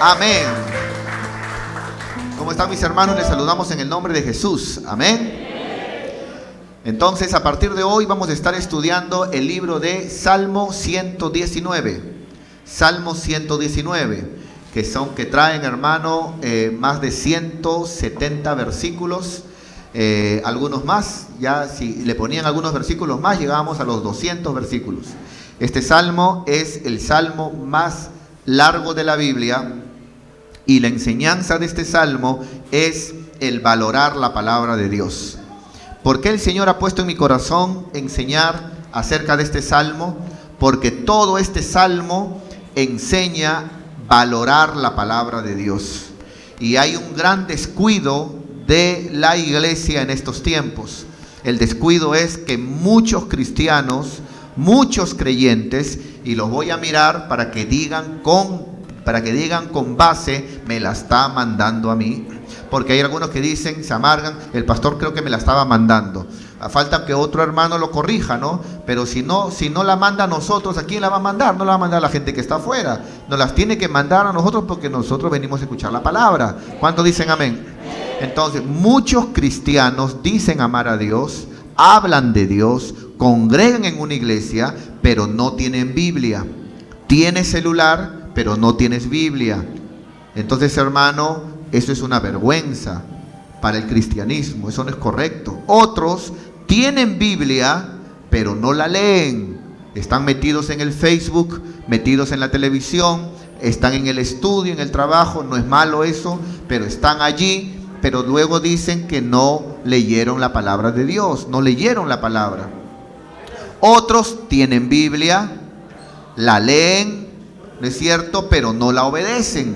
Amén. ¿Cómo están mis hermanos? Les saludamos en el nombre de Jesús. Amén. Entonces, a partir de hoy vamos a estar estudiando el libro de Salmo 119. Salmo 119, que traen, hermano, más de 170 versículos. Algunos más, ya si le ponían algunos versículos más, llegábamos a los 200 versículos. Este salmo es el salmo más largo de la Biblia, y la enseñanza de este salmo es el valorar la palabra de Dios. ¿Por qué el Señor ha puesto en mi corazón enseñar acerca de este salmo? Porque todo este salmo enseña valorar la palabra de Dios. Y hay un gran descuido de la iglesia en estos tiempos. El descuido es que muchos cristianos, muchos creyentes, y los voy a mirar para que digan con base, me la está mandando a mí. Porque hay algunos que dicen, se amargan, el pastor creo que me la estaba mandando. Falta que otro hermano lo corrija, ¿no? Pero si no la manda a nosotros, ¿a quién la va a mandar? No la va a mandar a la gente que está afuera. Nos las tiene que mandar a nosotros porque nosotros venimos a escuchar la palabra. ¿Cuántos dicen amén? Entonces, muchos cristianos dicen amar a Dios, hablan de Dios, congregan en una iglesia, pero no tienen Biblia. Tienes celular, pero no tienes Biblia. Entonces, hermano, eso es una vergüenza para el cristianismo. Eso no es correcto. Otros tienen Biblia, pero no la leen. Están metidos en el Facebook, metidos en la televisión, están en el estudio, en el trabajo. No es malo eso, pero están allí. Pero luego dicen que no leyeron la palabra de Dios, no leyeron la palabra. Otros tienen Biblia, la leen, ¿no es cierto? Pero no la obedecen,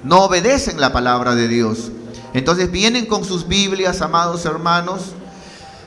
no obedecen la palabra de Dios. Entonces vienen con sus Biblias, amados hermanos,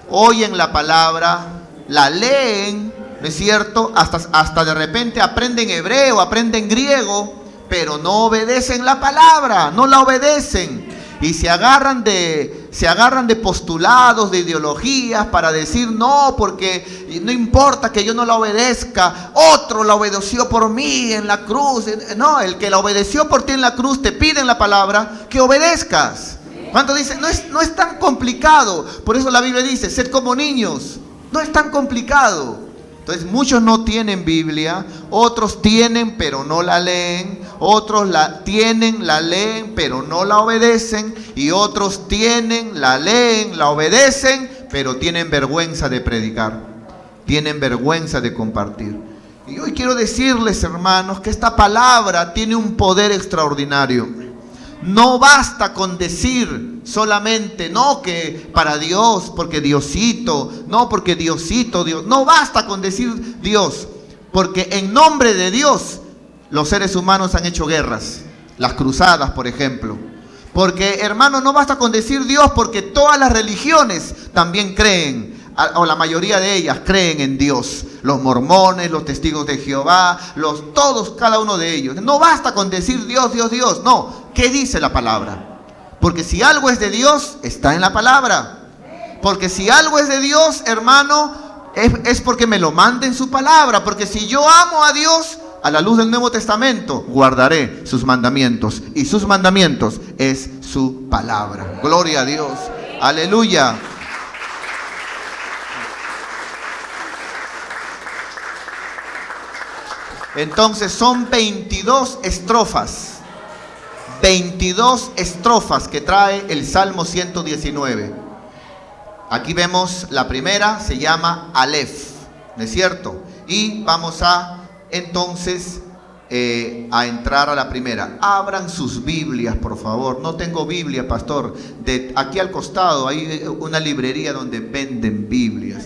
oyen la palabra, la leen, ¿no es cierto? Hasta de repente aprenden hebreo, aprenden griego, pero no obedecen la palabra, no la obedecen. Y se agarran de postulados, de ideologías para decir no, porque no importa que yo no la obedezca, otro la obedeció por mí en la cruz. No, el que la obedeció por ti en la cruz te pide en la palabra que obedezcas. ¿Cuánto dicen? No es tan complicado. Por eso la Biblia dice, sed como niños. No es tan complicado. Entonces muchos no tienen Biblia, otros tienen pero no la leen, otros la tienen, la leen pero no la obedecen, y otros tienen, la leen, la obedecen, pero tienen vergüenza de predicar, tienen vergüenza de compartir. Y hoy quiero decirles, hermanos, que esta palabra tiene un poder extraordinario. No basta con decir solamente, no, que para Dios, porque Diosito, no, porque Diosito, Dios. No basta con decir Dios, porque en nombre de Dios los seres humanos han hecho guerras, las cruzadas, por ejemplo. Porque, hermano, no basta con decir Dios, porque todas las religiones también creen, o la mayoría de ellas creen en Dios. Los mormones, los testigos de Jehová, todos, cada uno de ellos. No basta con decir Dios, Dios, Dios. No, ¿qué dice la palabra? Porque si algo es de Dios, está en la palabra. Porque si algo es de Dios, hermano, es porque me lo manda en su palabra. Porque si yo amo a Dios, a la luz del Nuevo Testamento, guardaré sus mandamientos. Y sus mandamientos es su palabra. Gloria a Dios. Aleluya. Entonces son 22 estrofas. 22 estrofas que trae el Salmo 119. Aquí vemos la primera, se llama Alef, ¿no es cierto? Y vamos a entonces a entrar a la primera. Abran sus Biblias, por favor. No tengo Biblia, pastor. Aquí al costado hay una librería donde venden Biblias.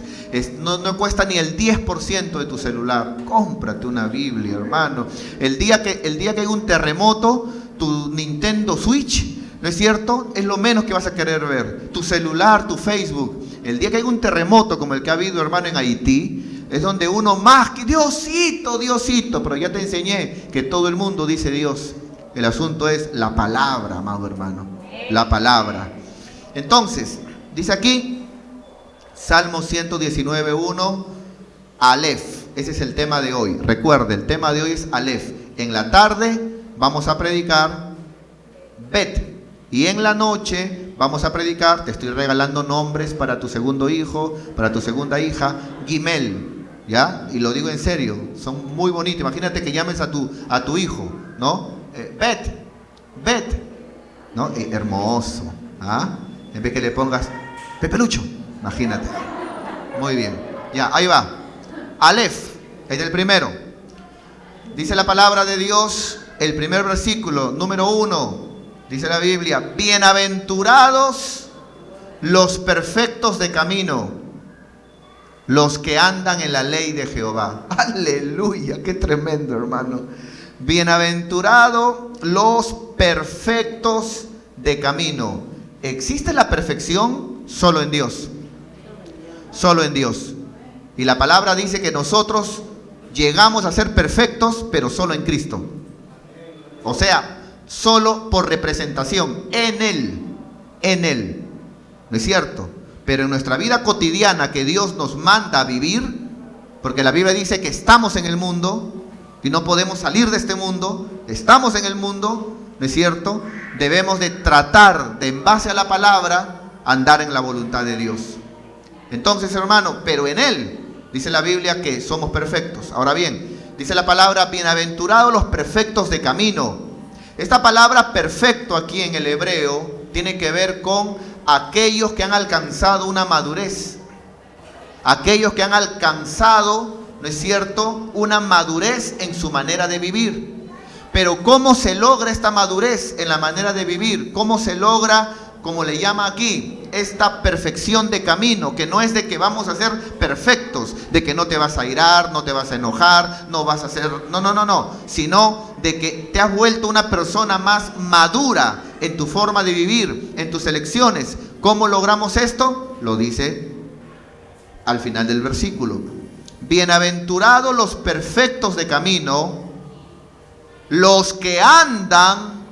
No cuesta ni el 10% de tu celular. Cómprate una Biblia, hermano. El día que hay un terremoto, tu Nintendo Switch, ¿no es cierto? Es lo menos que vas a querer ver. Tu celular, tu Facebook. El día que hay un terremoto como el que ha habido, hermano, en Haití, es donde uno más que Diosito, Diosito. Pero ya te enseñé que todo el mundo dice Dios. El asunto es la palabra, amado hermano. La palabra. Entonces, dice aquí, Salmo 119:1, Alef. Ese es el tema de hoy. Recuerde, el tema de hoy es Alef. En la tarde vamos a predicar Bet. Y en la noche vamos a predicar, te estoy regalando nombres para tu segundo hijo, para tu segunda hija, Gimel, ¿ya? Y lo digo en serio, son muy bonitos. Imagínate que llames a tu hijo, ¿no? Bet, ¿no? Hermoso, ¿ah? En vez que le pongas Pepelucho, imagínate. Muy bien, ya, ahí va. Aleph, es el primero. Dice la palabra de Dios, el primer versículo, número 1. Dice la Biblia: bienaventurados los perfectos de camino, los que andan en la ley de Jehová. Aleluya, qué tremendo, hermano. Bienaventurados los perfectos de camino. ¿Existe la perfección? Solo en Dios. Solo en Dios. Y la palabra dice que nosotros llegamos a ser perfectos, pero solo en Cristo. O sea, solo por representación, en Él, ¿no es cierto? Pero en nuestra vida cotidiana que Dios nos manda a vivir, porque la Biblia dice que estamos en el mundo y no podemos salir de este mundo, estamos en el mundo, ¿no es cierto? Debemos de tratar de, en base a la palabra, andar en la voluntad de Dios. Entonces, hermano, pero en Él, dice la Biblia que somos perfectos. Ahora bien, dice la palabra, bienaventurados los perfectos de camino. Esta palabra perfecto aquí en el hebreo tiene que ver con aquellos que han alcanzado una madurez. Aquellos que han alcanzado, ¿no es cierto?, una madurez en su manera de vivir. Pero ¿cómo se logra esta madurez en la manera de vivir? ¿Cómo se logra, como le llama aquí, esta perfección de camino? Que no es de que vamos a ser perfectos, de que no te vas a irar, no te vas a enojar, no vas a hacer... No. Sino de que te has vuelto una persona más madura en tu forma de vivir, en tus elecciones. ¿Cómo logramos esto? Lo dice al final del versículo. Bienaventurados los perfectos de camino, los que andan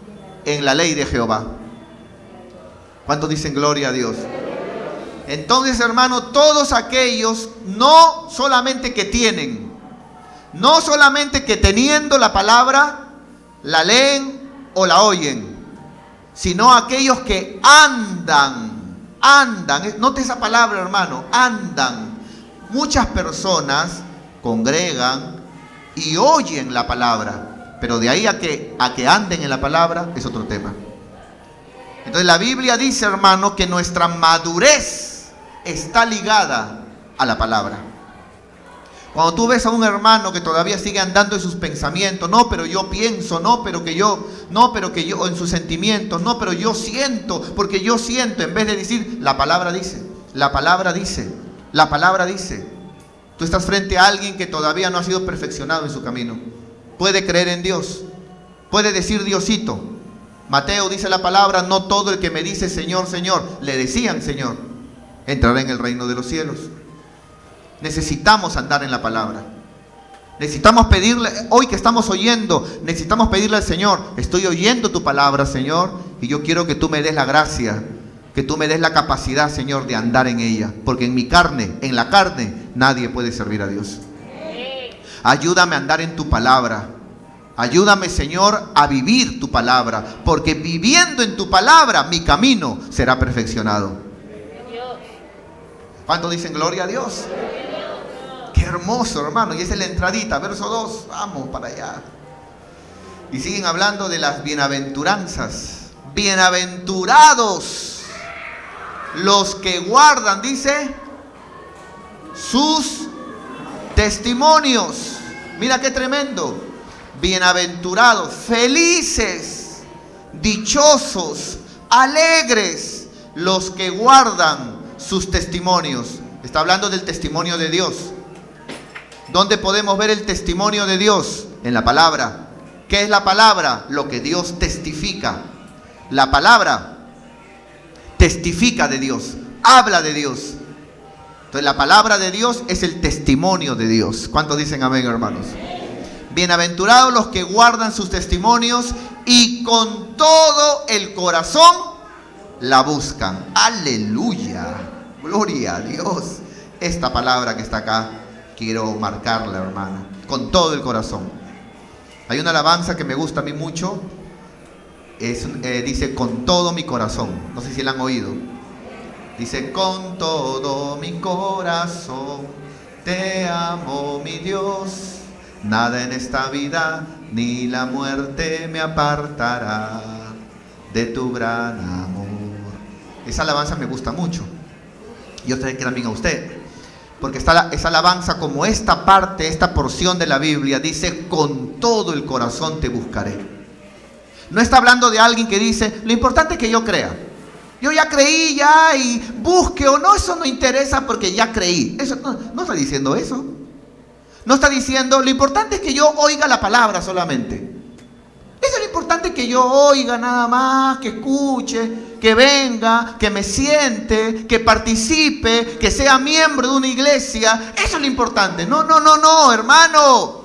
en la ley de Jehová. ¿Cuántos dicen gloria a Dios? Entonces, hermano, todos aquellos, no solamente que tienen, no solamente que teniendo la palabra, la leen o la oyen, sino aquellos que andan. Note esa palabra, hermano, andan. Muchas personas congregan y oyen la palabra, pero de ahí a que anden en la palabra es otro tema. Entonces la Biblia dice, hermano, que nuestra madurez está ligada a la palabra. Cuando tú ves a un hermano que todavía sigue andando en sus pensamientos, no, pero yo pienso, no, pero que yo, en sus sentimientos, no, pero yo siento, porque yo siento, en vez de decir, la palabra dice. Tú estás frente a alguien que todavía no ha sido perfeccionado en su camino. Puede creer en Dios, puede decir Diosito. Mateo dice la palabra, no todo el que me dice Señor, Señor, le decían Señor, entrará en el reino de los cielos. Necesitamos andar en la palabra. Necesitamos pedirle, hoy que estamos oyendo, necesitamos pedirle al Señor, estoy oyendo tu palabra, Señor, y yo quiero que tú me des la gracia, que tú me des la capacidad, Señor, de andar en ella, porque en la carne, nadie puede servir a Dios. Ayúdame a andar en tu palabra. Ayúdame, Señor, a vivir tu palabra, porque viviendo en tu palabra, mi camino será perfeccionado. ¿Cuántos dicen gloria a Dios? Qué hermoso, hermano. Y esa es la entradita, verso 2. Vamos para allá. Y siguen hablando de las bienaventuranzas. Bienaventurados los que guardan, dice, sus testimonios. Mira qué tremendo. Bienaventurados, felices, dichosos, alegres los que guardan sus testimonios. Está hablando del testimonio de Dios. ¿Dónde podemos ver el testimonio de Dios? En la palabra. ¿Qué es la palabra? Lo que Dios testifica. La palabra testifica de Dios, habla de Dios. Entonces la palabra de Dios es el testimonio de Dios. ¿Cuántos dicen amén, hermanos? Bienaventurados los que guardan sus testimonios y con todo el corazón la buscan. Aleluya, gloria a Dios. Esta palabra que está acá quiero marcarla, hermana, con todo el corazón. Hay una alabanza que me gusta a mí mucho. Dice, con todo mi corazón. No sé si la han oído. Dice, con todo mi corazón te amo, mi Dios. Nada en esta vida ni la muerte me apartará de tu gran amor. Esa alabanza me gusta mucho. Yo sé que también a usted. Porque está esa alabanza, como esta parte, esta porción de la Biblia, dice, con todo el corazón te buscaré. No está hablando de alguien que dice, lo importante es que yo crea. Yo ya creí ya y busque o no, eso no interesa porque ya creí. Eso no está diciendo eso. No está diciendo, lo importante es que yo oiga la palabra solamente. Eso es lo importante, que yo oiga nada más, que escuche, que venga, que me siente, que participe, que sea miembro de una iglesia. Eso es lo importante. No, hermano.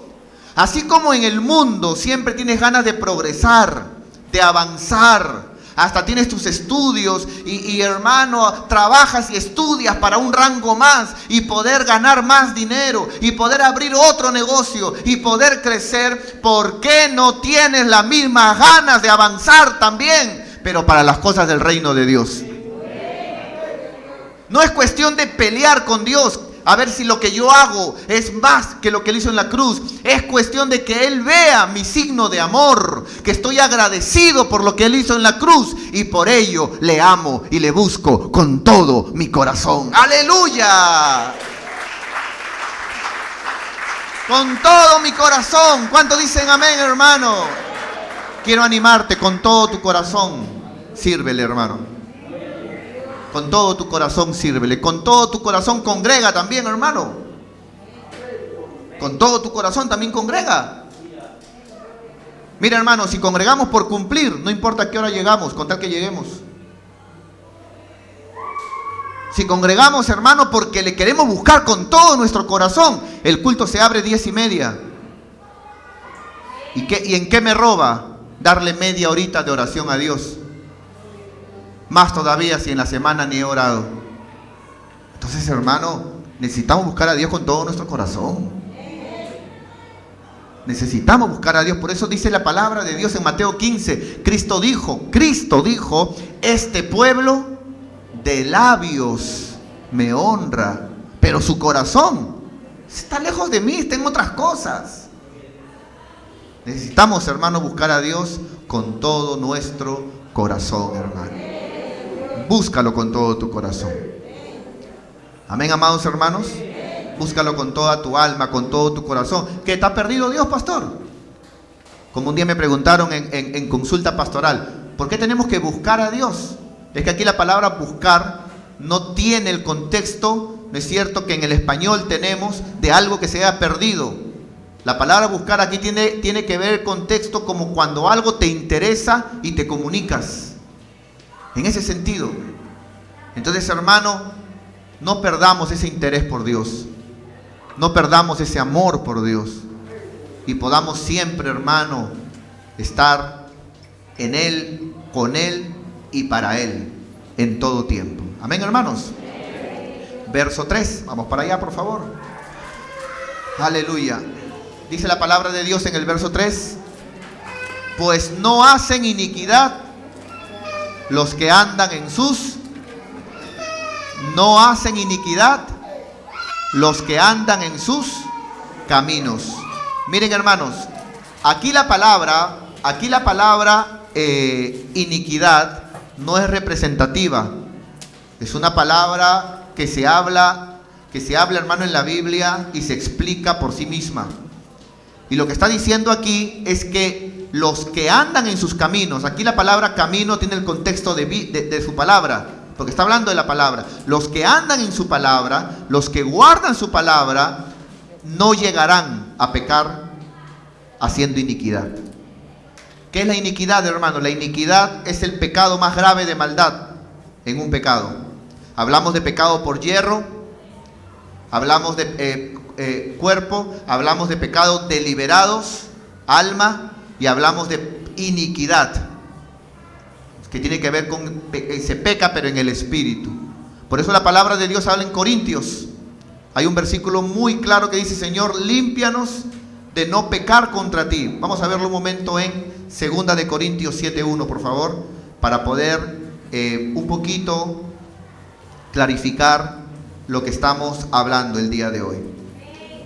Así como en el mundo siempre tienes ganas de progresar, de avanzar, hasta tienes tus estudios y hermano, trabajas y estudias para un rango más y poder ganar más dinero y poder abrir otro negocio y poder crecer. ¿Por qué no tienes las mismas ganas de avanzar también, pero para las cosas del reino de Dios? No es cuestión de pelear con Dios a ver si lo que yo hago es más que lo que Él hizo en la cruz. Es cuestión de que Él vea mi signo de amor, que estoy agradecido por lo que Él hizo en la cruz, y por ello le amo y le busco con todo mi corazón. ¡Aleluya! Con todo mi corazón. ¿Cuántos dicen amén, hermano? Quiero animarte, con todo tu corazón sírvele, hermano. Con todo tu corazón sírvele. Con todo tu corazón congrega también, hermano. Con todo tu corazón también congrega. Mira, hermano, si congregamos por cumplir, no importa a qué hora llegamos, con tal que lleguemos. Si congregamos, hermano, porque le queremos buscar con todo nuestro corazón, el culto se abre 10:30. ¿Y en qué me roba? Darle media horita de oración a Dios. Más todavía si en la semana ni he orado. Entonces, hermano, necesitamos buscar a Dios con todo nuestro corazón. Necesitamos buscar a Dios. Por eso dice la palabra de Dios en Mateo 15. Cristo dijo, este pueblo de labios me honra, pero su corazón está lejos de mí, está en otras cosas. Necesitamos, hermano, buscar a Dios con todo nuestro corazón, hermano. Búscalo con todo tu corazón. Amén, amados hermanos. Búscalo con toda tu alma, con todo tu corazón. ¿Que está perdido Dios, pastor? Como un día me preguntaron en consulta pastoral, ¿por qué tenemos que buscar a Dios? Es que aquí la palabra buscar no tiene el contexto, no es cierto, que en el español tenemos de algo que se haya perdido. La palabra buscar aquí tiene que ver el contexto como cuando algo te interesa y te comunicas. En ese sentido. Entonces, hermano, no perdamos ese interés por Dios. No perdamos ese amor por Dios. Y podamos siempre, hermano, estar en Él, con Él y para Él en todo tiempo. Amén, hermanos. Verso 3. Vamos para allá, por favor. Aleluya. Dice la palabra de Dios en el verso 3. Pues no hacen iniquidad los que andan en sus... No hacen iniquidad los que andan en sus caminos. Miren, hermanos, aquí la palabra iniquidad no es representativa. Es una palabra que se habla, hermano, en la Biblia y se explica por sí misma. Y lo que está diciendo aquí es que los que andan en sus caminos, aquí la palabra camino tiene el contexto de su palabra, porque está hablando de la palabra. Los que andan en su palabra, los que guardan su palabra, no llegarán a pecar haciendo iniquidad. ¿Qué es la iniquidad, hermano? La iniquidad es el pecado más grave de maldad en un pecado. Hablamos de pecado por hierro, hablamos de cuerpo, hablamos de pecados deliberados, alma, y hablamos de iniquidad, que tiene que ver con, se peca pero en el espíritu. Por eso la palabra de Dios habla en Corintios. Hay un versículo muy claro que dice: Señor, límpianos de no pecar contra ti. Vamos a verlo un momento en 2 de Corintios 7:1, por favor, para poder un poquito clarificar lo que estamos hablando el día de hoy.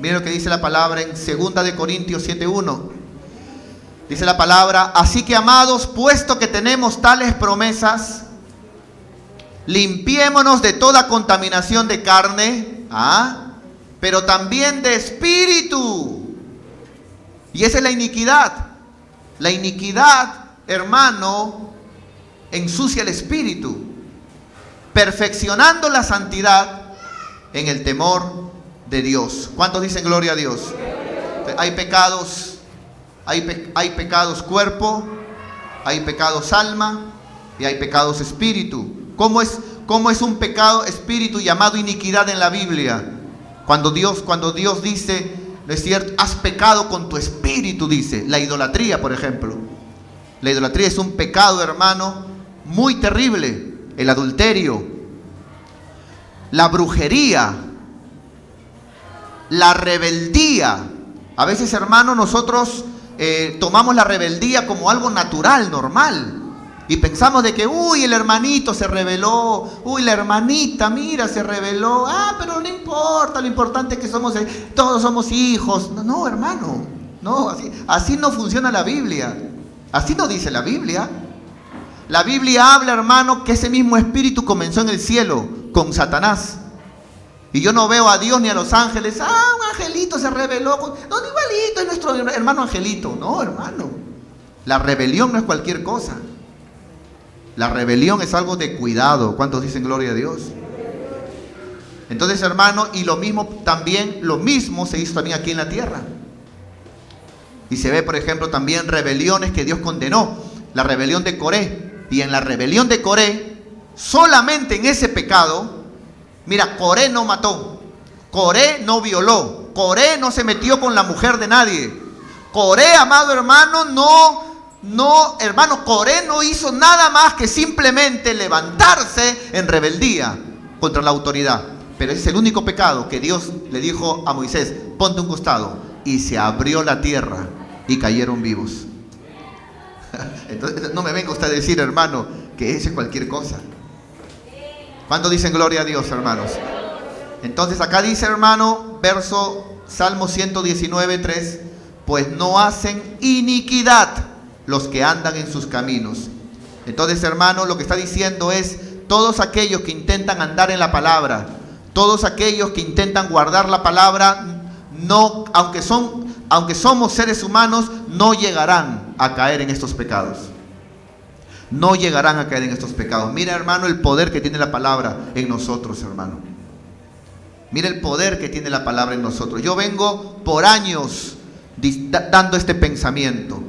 Miren lo que dice la palabra en 2 de Corintios 7:1. Dice la palabra: así que, amados, puesto que tenemos tales promesas, limpiémonos de toda contaminación de carne, pero también de espíritu. Y esa es la iniquidad. La iniquidad, hermano, ensucia el espíritu, perfeccionando la santidad en el temor de Dios. ¿Cuántos dicen gloria a Dios? Hay pecados, hay pecados cuerpo, hay pecados alma y hay pecados espíritu. ¿Cómo es un pecado espíritu llamado iniquidad en la Biblia? Cuando Dios dice, no es cierto, has pecado con tu espíritu, dice. La idolatría, por ejemplo. La idolatría es un pecado, hermano, muy terrible. El adulterio, la brujería, la rebeldía. A veces, hermano, nosotros tomamos la rebeldía como algo natural, normal. Y pensamos de que, uy, el hermanito se rebeló, uy, la hermanita, mira, se rebeló. Pero no importa, lo importante es que todos somos hijos. No, hermano, no, así no funciona la Biblia. Así no dice la Biblia. La Biblia habla, hermano, que ese mismo espíritu comenzó en el cielo con Satanás. Y yo no veo a Dios ni a los ángeles. Un angelito se rebeló. No, igualito, es nuestro hermano angelito. No, hermano. La rebelión no es cualquier cosa. La rebelión es algo de cuidado. ¿Cuántos dicen gloria a Dios? Entonces, hermano, y lo mismo se hizo también aquí en la tierra. Y se ve, por ejemplo, también rebeliones que Dios condenó. La rebelión de Coré. Y en la rebelión de Coré, solamente en ese pecado, mira, Coré no mató, Coré no violó, Coré no se metió con la mujer de nadie. Coré, amado hermano, Coré no hizo nada más que simplemente levantarse en rebeldía contra la autoridad. Pero ese es el único pecado que Dios le dijo a Moisés: ponte un costado. Y se abrió la tierra y cayeron vivos. Entonces no me venga usted a decir, hermano, que ese es cualquier cosa. ¿Cuántos dicen gloria a Dios, hermanos? Entonces acá dice, hermano, Salmo 119:3, pues no hacen iniquidad los que andan en sus caminos. Entonces, hermano, lo que está diciendo es, todos aquellos que intentan andar en la palabra, todos aquellos que intentan guardar la palabra, no, aunque somos seres humanos, no llegarán a caer en estos pecados. No llegarán a caer en estos pecados. Mira, hermano, el poder que tiene la palabra en nosotros, hermano. Mira el poder que tiene la palabra en nosotros. Yo vengo por años dando este pensamiento.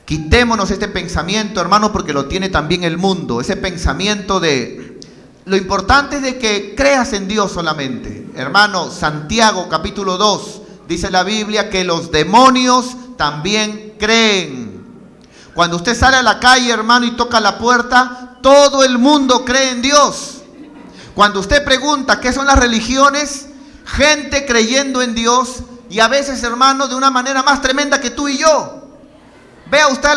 Quitémonos este pensamiento, hermano, porque lo tiene también el mundo. Ese pensamiento de... Lo importante es de que creas en Dios solamente. Hermano, Santiago capítulo 2, dice la Biblia que los demonios también creen. Cuando usted sale a la calle, hermano, y toca la puerta, todo el mundo cree en Dios. Cuando usted pregunta qué son las religiones, gente creyendo en Dios, y a veces, hermano, de una manera más tremenda que tú y yo. Vea usted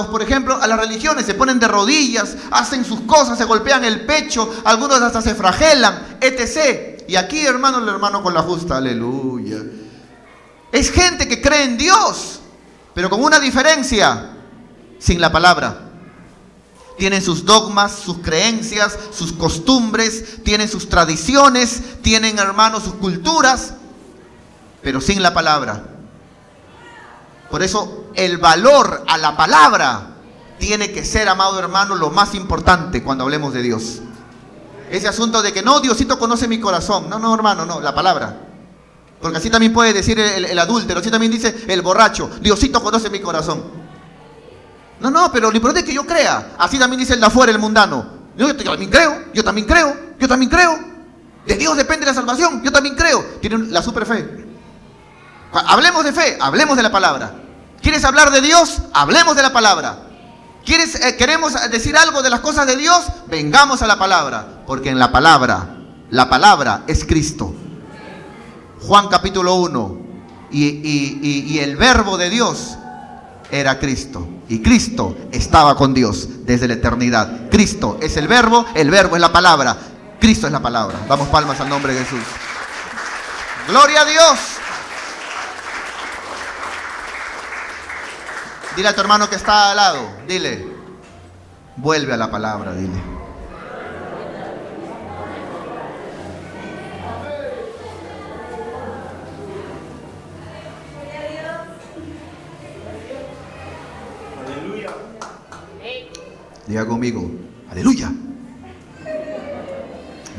por ejemplo, a las religiones, se ponen de rodillas, hacen sus cosas, se golpean el pecho, algunos hasta se flagelan, etc. Y aquí, hermano, el hermano con la justa, aleluya. Es gente que cree en Dios, pero con una diferencia, sin la palabra. Tienen sus dogmas, sus creencias, sus costumbres, tienen sus tradiciones, tienen, hermano, sus culturas, pero sin la palabra. Por eso el valor a la palabra tiene que ser, amado hermano, lo más importante cuando hablemos de Dios. Ese asunto de que no, Diosito conoce mi corazón. No, hermano, no, la palabra. Porque así también puede decir el adúltero, así también dice el borracho, Diosito conoce mi corazón. No, pero lo importante es que yo crea. Así también dice el de afuera, el mundano. Yo también creo. De Dios depende la salvación, yo también creo. Tienen la super fe. Hablemos de fe, hablemos de la palabra. ¿Quieres hablar de Dios? Hablemos de la palabra. ¿Queremos decir algo de las cosas de Dios? Vengamos a la palabra. Porque en la palabra es Cristo. Juan capítulo 1, y el verbo de Dios era Cristo. Y Cristo estaba con Dios desde la eternidad. Cristo es el verbo es la palabra. Cristo es la palabra. Damos palmas al nombre de Jesús. ¡Gloria a Dios! Dile a tu hermano que está al lado, dile, vuelve a la palabra, dile. Diga conmigo, aleluya.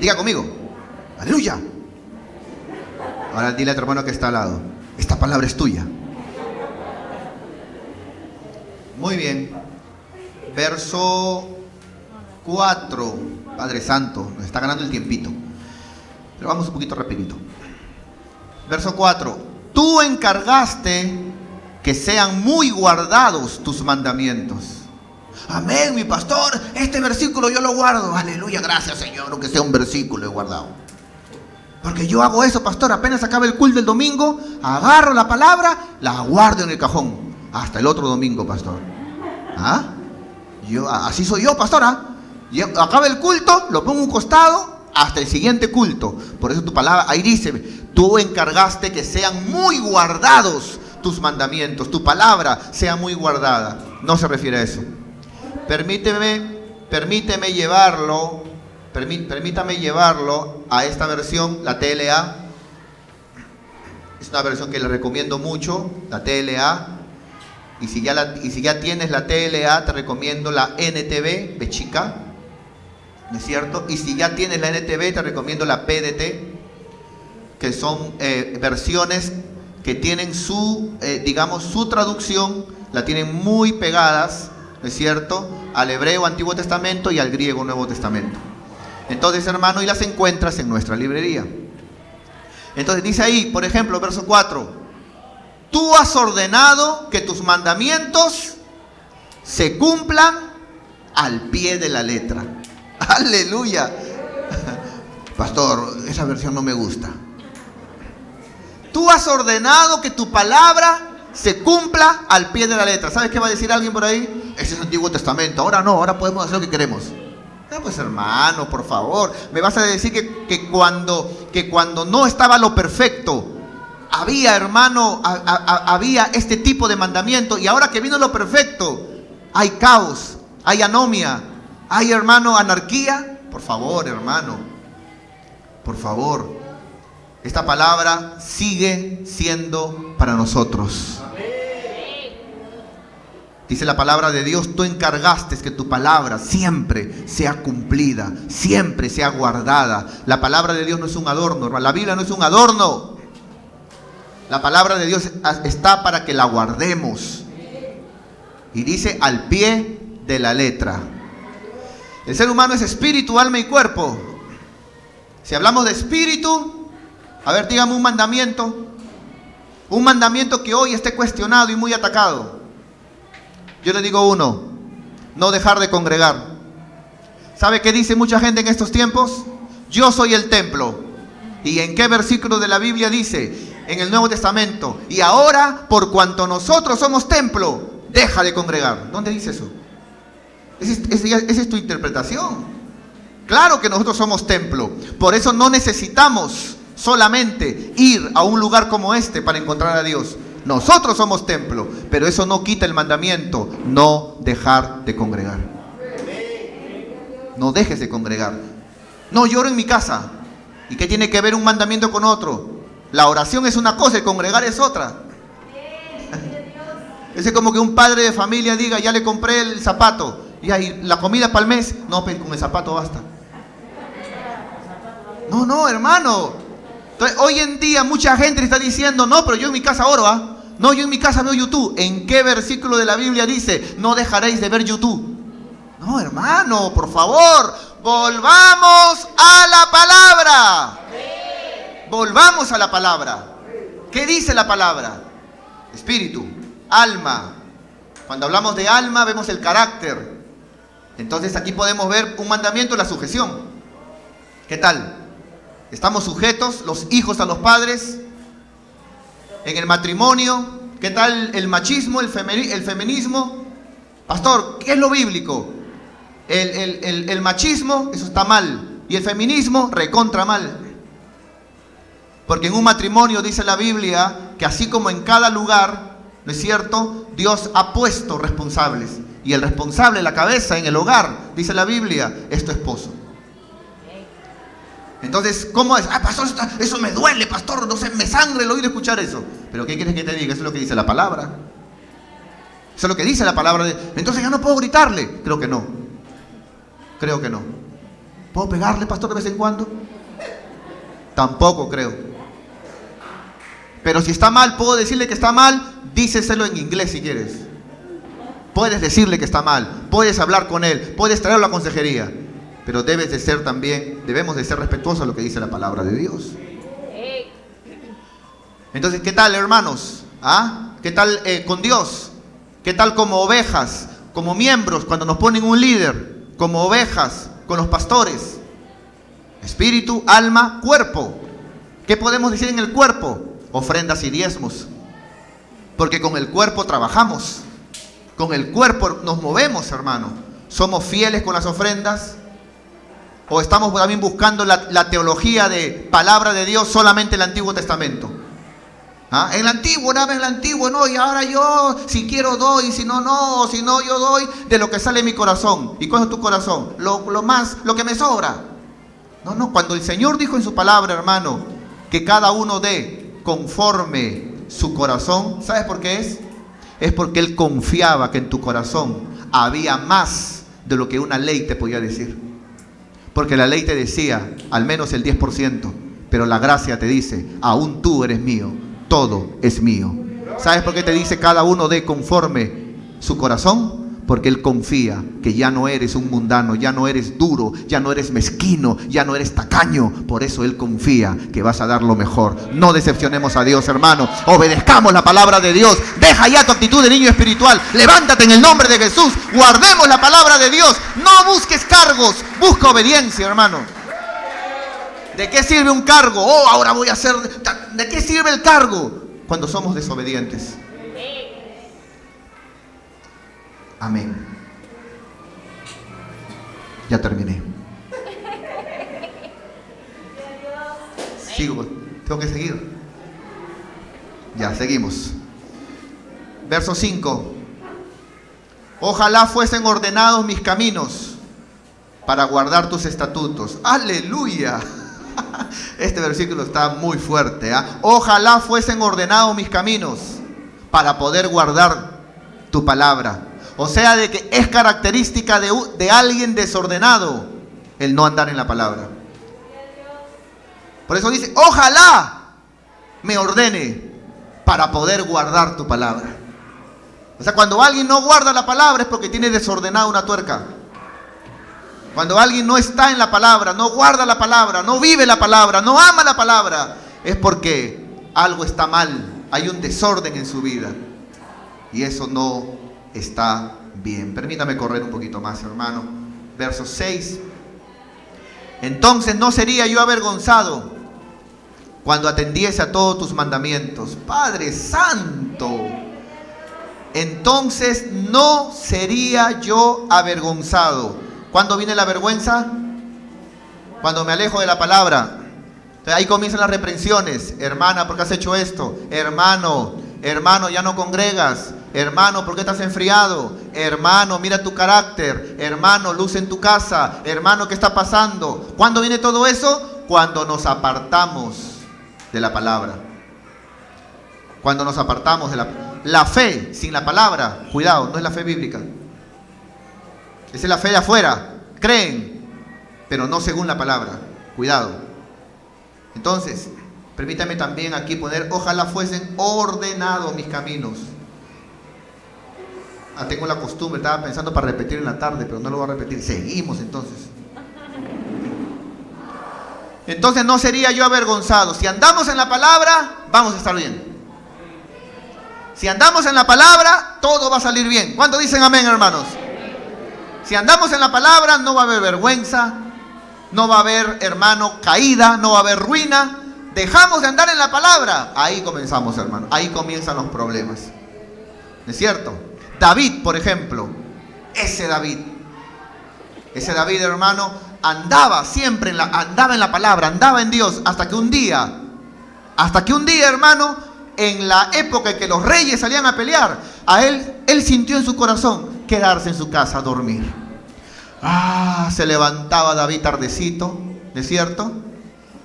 Diga conmigo, aleluya. Ahora dile a tu hermano que está al lado, esta palabra es tuya. Muy bien. Verso 4. Padre Santo, nos está ganando el tiempito. Pero vamos un poquito rapidito. Verso 4. Tú encargaste que sean muy guardados tus mandamientos. Amén, mi pastor. Este versículo yo lo guardo. Aleluya, gracias Señor, aunque sea un versículo he guardado. Porque yo hago eso, pastor. Apenas acabe el culto del domingo, agarro la palabra, la guardo en el cajón. Hasta el otro domingo, pastor. ¿Ah? Así soy yo, pastora. Acaba el culto, lo pongo a un costado hasta el siguiente culto. Por eso tu palabra, ahí dice, tú encargaste que sean muy guardados tus mandamientos. Tu palabra sea muy guardada. No se refiere a eso. Permítame llevarlo a esta versión, la TLA. Es una versión que le recomiendo mucho, la TLA. Y si ya tienes la TLA, te recomiendo la NTV de chica, ¿no es cierto? Y si ya tienes la NTV, te recomiendo la PDT, que son versiones que tienen su traducción, la tienen muy pegadas, ¿no es cierto?, al hebreo Antiguo Testamento y al griego Nuevo Testamento. Entonces, hermano, y las encuentras en nuestra librería. Entonces dice ahí, por ejemplo, verso 4. Tú has ordenado que tus mandamientos se cumplan al pie de la letra. Aleluya. Pastor, esa versión no me gusta. Tú has ordenado que tu palabra se cumpla al pie de la letra. ¿Sabes qué va a decir alguien por ahí? Ese es el Antiguo Testamento. Ahora no, ahora podemos hacer lo que queremos. No, pues hermano, por favor. Me vas a decir que cuando no estaba lo perfecto, había, hermano, había este tipo de mandamiento, y ahora que vino lo perfecto, hay caos, hay anomia, hay, hermano, anarquía. Por favor, hermano, por favor, esta palabra sigue siendo para nosotros. Dice la palabra de Dios, tú encargaste que tu palabra siempre sea cumplida, siempre sea guardada. La palabra de Dios no es un adorno, hermano. La Biblia no es un adorno. La palabra de Dios está para que la guardemos. Y dice al pie de la letra. El ser humano es espíritu, alma y cuerpo. Si hablamos de espíritu, a ver, dígame un mandamiento. Un mandamiento que hoy esté cuestionado y muy atacado. Yo le digo uno: no dejar de congregar. ¿Sabe qué dice mucha gente en estos tiempos? Yo soy el templo. ¿Y en qué versículo de la Biblia dice? En el Nuevo Testamento. Y ahora, por cuanto nosotros somos templo, deja de congregar. ¿Dónde dice eso? Esa es tu interpretación. Claro que nosotros somos templo. Por eso no necesitamos solamente ir a un lugar como este para encontrar a Dios. Nosotros somos templo. Pero eso no quita el mandamiento: no dejar de congregar. No dejes de congregar. No, yo oro en mi casa. ¿Y qué tiene que ver un mandamiento con otro? La oración es una cosa, el congregar es otra. Es como que un padre de familia diga: ya le compré el zapato, y ahí la comida para el mes. No, pero con el zapato basta. No, hermano. Entonces, hoy en día mucha gente está diciendo: no, pero yo en mi casa oro, ¿ah? No, yo en mi casa veo YouTube. ¿En qué versículo de la Biblia dice: no dejaréis de ver YouTube? No, hermano, por favor, volvamos a la palabra. Volvamos a la palabra. ¿Qué dice la palabra? Espíritu, alma. Cuando hablamos de alma vemos el carácter. Entonces aquí podemos ver un mandamiento: la sujeción. ¿Qué tal? ¿Estamos sujetos los hijos a los padres? En el matrimonio, ¿qué tal el machismo, el feminismo? Pastor, ¿qué es lo bíblico? El machismo, eso está mal. Y el feminismo, recontra mal. Porque en un matrimonio dice la Biblia que así como en cada lugar, ¿no es cierto?, Dios ha puesto responsables. Y el responsable, la cabeza en el hogar, dice la Biblia, es tu esposo. Entonces, ¿cómo es? Pastor, eso me duele, pastor, no sé, me sangra el oído escuchar eso. Pero ¿qué quieres que te diga? Eso es lo que dice la palabra. Eso es lo que dice la palabra. Entonces ya no puedo gritarle. Creo que no. Creo que no. ¿Puedo pegarle, pastor, de vez en cuando? Tampoco creo. Pero si está mal, puedo decirle que está mal, díceselo en inglés si quieres. Puedes decirle que está mal, puedes hablar con él, puedes traerlo a la consejería. Pero debemos de ser respetuosos a lo que dice la palabra de Dios. Entonces, ¿qué tal, hermanos? ¿Qué tal con Dios? ¿Qué tal como ovejas, como miembros, cuando nos ponen un líder? Como ovejas, con los pastores. Espíritu, alma, cuerpo. ¿Qué podemos decir en el cuerpo? Ofrendas y diezmos. Porque con el cuerpo trabajamos. Con el cuerpo nos movemos, hermano. ¿Somos fieles con las ofrendas? ¿O estamos también buscando la teología de palabra de Dios solamente en el Antiguo Testamento? En el Antiguo, nada más en el Antiguo, no, y ahora yo, si quiero doy, si no, no, si no, yo doy de lo que sale de mi corazón. ¿Y cuál es tu corazón? Lo que me sobra. No, cuando el Señor dijo en su palabra, hermano, que cada uno dé conforme su corazón, ¿sabes por qué es? Es porque Él confiaba que en tu corazón había más de lo que una ley te podía decir. Porque la ley te decía al menos el 10%, pero la gracia te dice, aún tú eres mío, todo es mío. ¿Sabes por qué te dice cada uno dé conforme su corazón? Porque Él confía que ya no eres un mundano, ya no eres duro, ya no eres mezquino, ya no eres tacaño. Por eso Él confía que vas a dar lo mejor. No decepcionemos a Dios, hermano. Obedezcamos la palabra de Dios. Deja ya tu actitud de niño espiritual. Levántate en el nombre de Jesús. Guardemos la palabra de Dios. No busques cargos, busca obediencia, hermano. ¿De qué sirve un cargo? Ahora voy a hacer... ¿De qué sirve el cargo? Cuando somos desobedientes. Amén. Ya terminé. Sigo, tengo que seguir. Ya, seguimos. Verso 5. Ojalá fuesen ordenados mis caminos para guardar tus estatutos. ¡Aleluya! Este versículo está muy fuerte. Ojalá fuesen ordenados mis caminos para poder guardar tu palabra. O sea, de que es característica de alguien desordenado el no andar en la palabra. Por eso dice, ojalá me ordene para poder guardar tu palabra. O sea, cuando alguien no guarda la palabra es porque tiene desordenada una tuerca. Cuando alguien no está en la palabra, no guarda la palabra, no vive la palabra, no ama la palabra, es porque algo está mal, hay un desorden en su vida. Y eso no está bien. Permítame correr un poquito más, hermano. Verso 6. Entonces no sería yo avergonzado cuando atendiese a todos tus mandamientos. Padre Santo. Entonces no sería yo avergonzado. ¿Cuándo viene la vergüenza? Cuando me alejo de la palabra. Entonces ahí comienzan las reprensiones. Hermana, ¿por qué has hecho esto? Hermano, ya no congregas. Hermano, ¿por qué estás enfriado? Hermano, mira tu carácter. Hermano, luz en tu casa. Hermano, ¿qué está pasando? ¿Cuándo viene todo eso? Cuando nos apartamos de la palabra. Cuando nos apartamos de la fe sin la palabra. Cuidado, no es la fe bíblica. Esa es la fe de afuera. Creen, pero no según la palabra. Cuidado. Entonces, permítame también aquí poner, ojalá fuesen ordenados mis caminos. Tengo la costumbre, estaba pensando para repetir en la tarde, pero no lo voy a repetir. Seguimos entonces. Entonces no sería yo avergonzado. Si andamos en la palabra, vamos a estar bien. Si andamos en la palabra, todo va a salir bien. ¿Cuántos dicen amén, hermanos? Si andamos en la palabra, no va a haber vergüenza, no va a haber, hermano, caída, no va a haber ruina, dejamos de andar en la palabra, ahí comenzamos, hermano. Ahí comienzan los problemas. ¿No es cierto? David, por ejemplo, ese David, hermano, andaba siempre andaba en la palabra, andaba en Dios, hasta que un día, hermano, en la época en que los reyes salían a pelear, él sintió en su corazón quedarse en su casa a dormir. Se levantaba David tardecito, ¿no es cierto?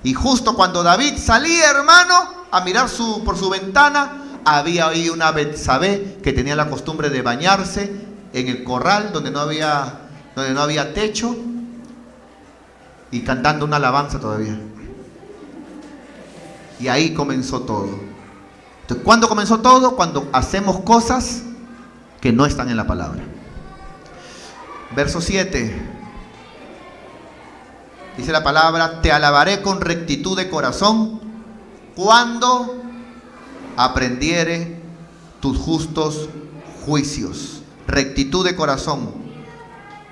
Y justo cuando David salía, hermano, a mirar por su ventana, había ahí una Betsabé que tenía la costumbre de bañarse en el corral donde no había techo, y cantando una alabanza todavía. Y ahí comenzó todo. Entonces, ¿cuándo comenzó todo? Cuando hacemos cosas que no están en la palabra. Verso 7. Dice la palabra: te alabaré con rectitud de corazón cuando aprendiere tus justos juicios. Rectitud de corazón.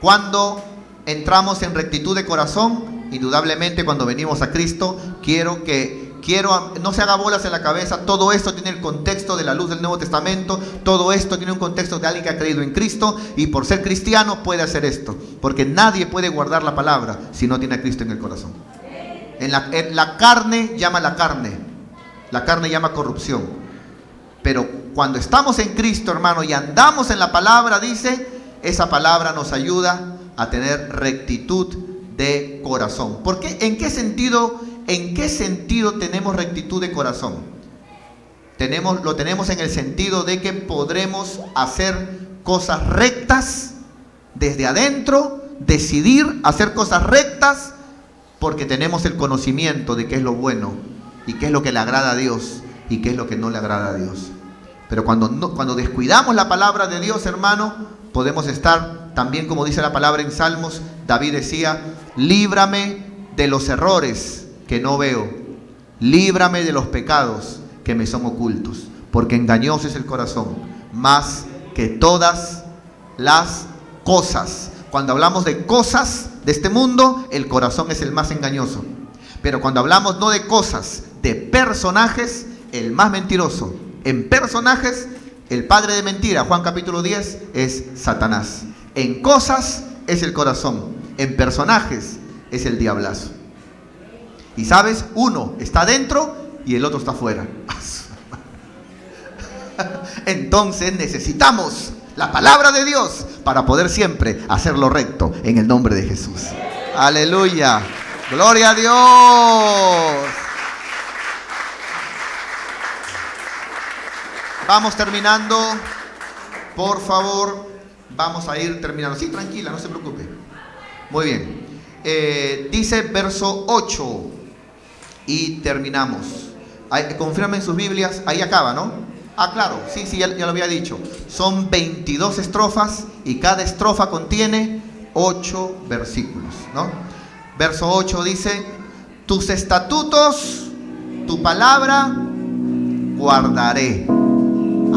Cuando entramos en rectitud de corazón, indudablemente cuando venimos a Cristo, no se haga bolas en la cabeza. Todo esto tiene el contexto de la luz del Nuevo Testamento. Todo esto tiene un contexto de alguien que ha creído en Cristo, y por ser cristiano puede hacer esto, porque nadie puede guardar la palabra si no tiene a Cristo en el corazón. En la carne llama la carne llama corrupción, pero cuando estamos en Cristo, hermano, y andamos en la palabra, dice, esa palabra nos ayuda a tener rectitud de corazón. ¿Por qué? ¿En qué sentido tenemos rectitud de corazón? Lo tenemos en el sentido de que podremos hacer cosas rectas desde adentro, decidir hacer cosas rectas, porque tenemos el conocimiento de qué es lo bueno y qué es lo que le agrada a Dios y qué es lo que no le agrada a Dios. Pero cuando descuidamos la palabra de Dios, hermano, podemos estar también, como dice la palabra en Salmos, David decía: líbrame de los errores que no veo, líbrame de los pecados que me son ocultos, porque engañoso es el corazón, más que todas las cosas. Cuando hablamos de cosas de este mundo, el corazón es el más engañoso. Pero cuando hablamos no de cosas, de personajes, el más mentiroso. En personajes, el padre de mentira, Juan capítulo 10, es Satanás. En cosas es el corazón, en personajes es el diablazo. Y sabes, uno está dentro y el otro está afuera. Entonces necesitamos la palabra de Dios para poder siempre hacer lo recto en el nombre de Jesús. Aleluya. Gloria a Dios. Vamos terminando. Por favor, vamos a ir terminando. Sí, tranquila, no se preocupe. Muy bien. Dice verso 8 y terminamos. Confirmen sus Biblias. Ahí acaba, ¿no? Claro, sí, ya lo había dicho. Son 22 estrofas y cada estrofa contiene 8 versículos, ¿no? Verso 8 dice: tus estatutos, tu palabra guardaré.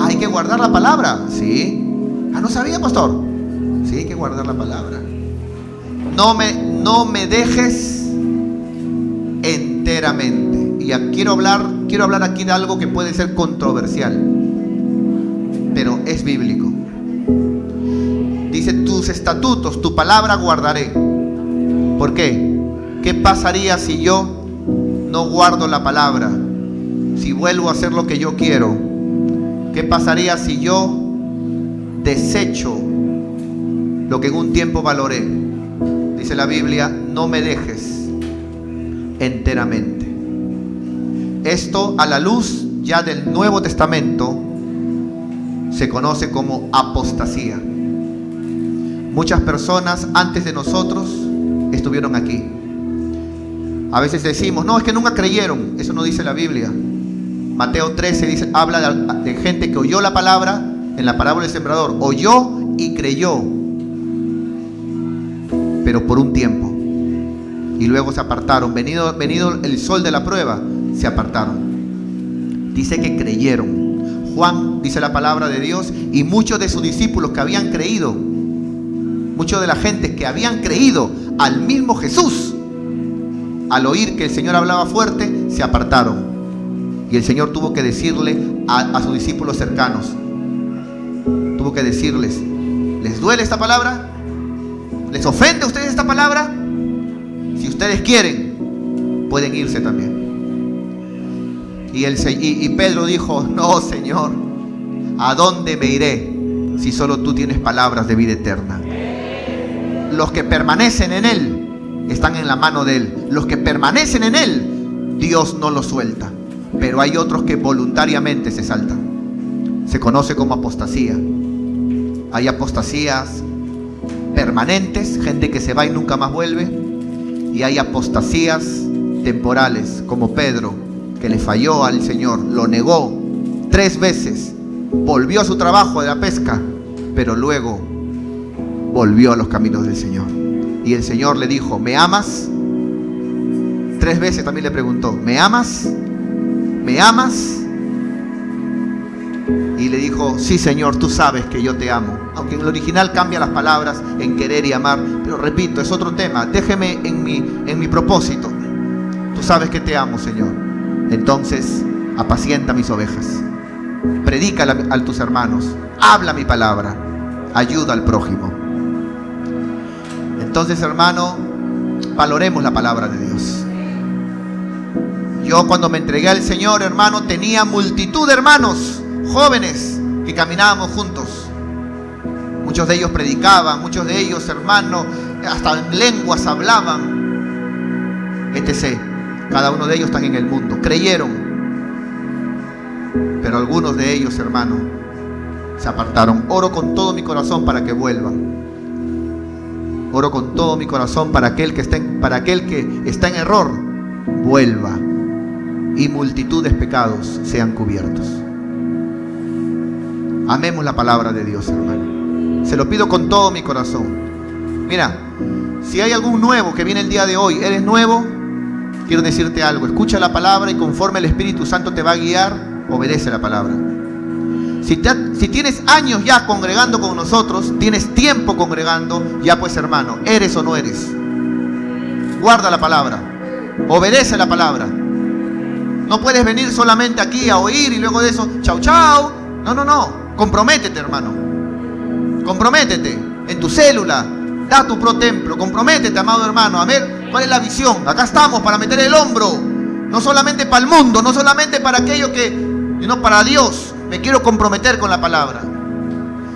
Hay que guardar la palabra, ¿sí? ¿No sabía, pastor? Sí, hay que guardar la palabra. No me dejes enteramente. Y quiero hablar aquí de algo que puede ser controversial, pero es bíblico. Dice: tus estatutos, tu palabra guardaré. ¿Por qué? ¿Qué pasaría si yo no guardo la palabra? Si vuelvo a hacer lo que yo quiero. ¿Qué pasaría si yo desecho lo que en un tiempo valoré? Dice la Biblia: no me dejes enteramente. Esto, a la luz ya del Nuevo Testamento, se conoce como apostasía. Muchas personas antes de nosotros estuvieron aquí. A veces decimos: no, es que nunca creyeron. Eso no dice la Biblia. Mateo 13 dice, habla de gente que oyó la palabra, en la parábola del sembrador, oyó y creyó, pero por un tiempo, y luego se apartaron. Venido el sol de la prueba, se apartaron. Dice que creyeron. Juan, dice la palabra de Dios, y muchos de sus discípulos que habían creído, muchos de la gente que habían creído al mismo Jesús, al oír que el Señor hablaba fuerte, se apartaron. Y el Señor tuvo que decirle a sus discípulos cercanos, tuvo que decirles, ¿les duele esta palabra? ¿Les ofende a ustedes esta palabra? Si ustedes quieren, pueden irse también. Y Pedro dijo, no, Señor, ¿a dónde me iré si solo tú tienes palabras de vida eterna? Los que permanecen en Él están en la mano de Él. Los que permanecen en Él, Dios no los suelta. Pero hay otros que voluntariamente se saltan. Se conoce como apostasía. Hay apostasías permanentes, gente que se va y nunca más vuelve. Y hay apostasías temporales, como Pedro, que le falló al Señor, lo negó 3 veces, volvió a su trabajo de la pesca, pero luego volvió a los caminos del Señor. Y el Señor le dijo, ¿me amas? 3 veces también le preguntó, ¿me amas? ¿Me amas? Y le dijo, sí, Señor, tú sabes que yo te amo. Aunque en el original cambia las palabras en querer y amar, pero repito, es otro tema. Déjeme en mi propósito. Tú sabes que te amo, Señor. Entonces, apacienta mis ovejas. Predica a tus hermanos. Habla mi palabra. Ayuda al prójimo. Entonces, hermano, valoremos la palabra de Dios. Yo cuando me entregué al Señor, hermano, tenía multitud de hermanos jóvenes que caminábamos juntos. Muchos de ellos predicaban, muchos de ellos, hermano, hasta en lenguas hablaban, etc. Cada uno de ellos están en el mundo, creyeron, pero algunos de ellos, hermano, se apartaron. Oro con todo mi corazón para que vuelvan. Oro con todo mi corazón para aquel que está en error, vuelva y multitud de pecados sean cubiertos. Amemos la palabra de Dios, hermano. Se lo pido con todo mi corazón. Mira, si hay algún nuevo que viene el día de hoy, eres nuevo, quiero decirte algo. Escucha la palabra y conforme el Espíritu Santo te va a guiar, obedece la palabra. Si tienes años ya congregando con nosotros, tienes tiempo congregando, ya pues, hermano, ¿eres o no eres? Guarda la palabra, obedece la palabra. No puedes venir solamente aquí a oír y luego de eso, chau, chau. No. Comprométete, hermano. Comprométete en tu célula. Da tu pro templo. Comprométete, amado hermano. A ver, ¿cuál es la visión? Acá estamos para meter el hombro. No solamente para el mundo, no solamente para aquello sino para Dios. Me quiero comprometer con la palabra.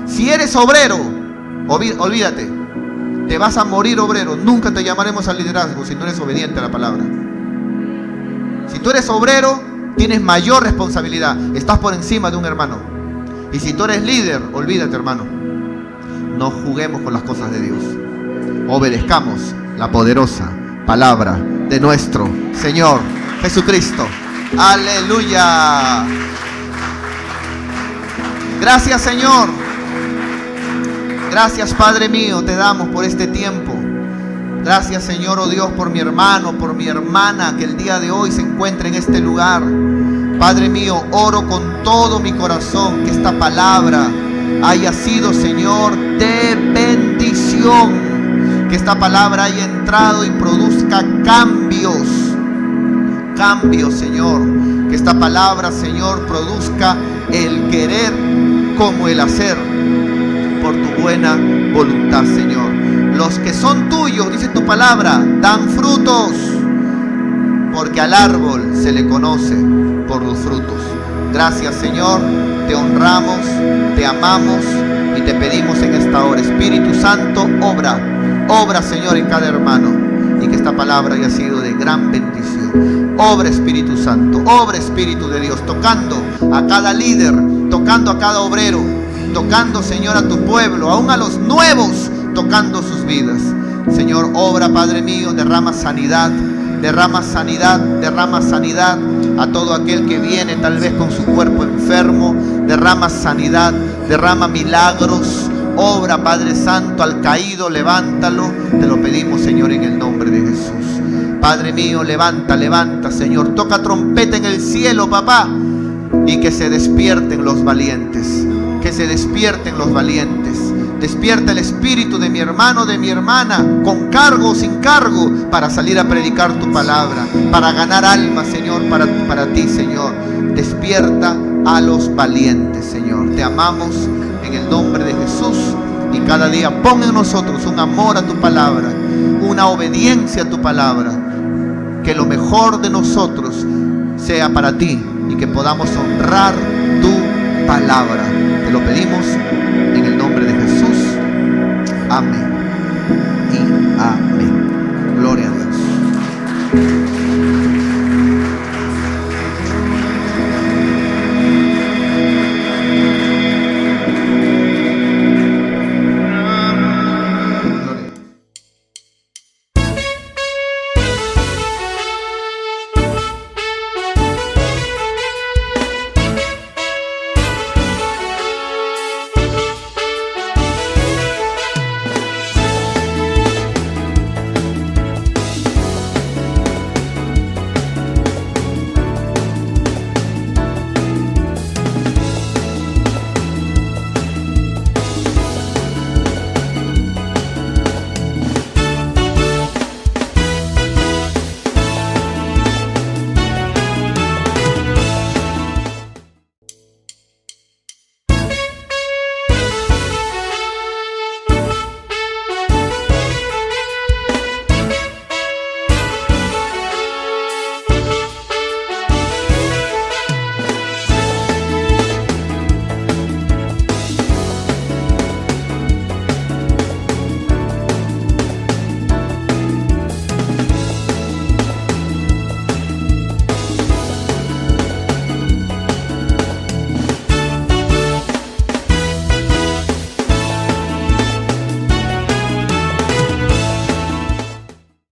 Si eres obrero, olvídate. Te vas a morir obrero. Nunca te llamaremos al liderazgo si no eres obediente a la palabra. Si tú eres obrero, tienes mayor responsabilidad. Estás por encima de un hermano. Y si tú eres líder, olvídate, hermano. No juguemos con las cosas de Dios. Obedezcamos la poderosa palabra de nuestro Señor Jesucristo. Aleluya. Gracias, Señor. Gracias, Padre mío, te damos por este tiempo. Gracias, Señor, oh Dios, por mi hermano, por mi hermana que el día de hoy se encuentra en este lugar. Padre mío, oro con todo mi corazón que esta palabra haya sido, Señor, de bendición. Que esta palabra haya entrado y produzca cambios. Cambios, Señor. Que esta palabra, Señor, produzca el querer como el hacer por tu buena voluntad, Señor. Los que son tuyos, dice tu palabra, dan frutos, porque al árbol se le conoce por los frutos. Gracias, Señor, te honramos, te amamos y te pedimos en esta hora, Espíritu Santo, obra, Señor, en cada hermano, y que esta palabra haya sido de gran bendición. Obra, Espíritu Santo, obra, Espíritu de Dios, tocando a cada líder, tocando a cada obrero, tocando, Señor, a tu pueblo, aún a los nuevos, tocando sus vidas. Señor, obra, Padre mío, derrama sanidad a todo aquel que viene tal vez con su cuerpo enfermo. Derrama sanidad, derrama milagros. Obra, Padre Santo, al caído, levántalo. Te lo pedimos, Señor, en el nombre de Jesús. Padre mío, levanta, Señor. Toca trompeta en el cielo, papá. Y que se despierten los valientes. Que se despierten los valientes. Despierta el espíritu de mi hermano, de mi hermana, con cargo o sin cargo, para salir a predicar tu palabra, para ganar almas, Señor, para ti, Señor. Despierta a los valientes, Señor. Te amamos en el nombre de Jesús, y cada día pon en nosotros un amor a tu palabra, una obediencia a tu palabra. Que lo mejor de nosotros sea para ti y que podamos honrar tu palabra. Te lo pedimos en el nombre de Jesús. Amén y amén. Gloria a Dios.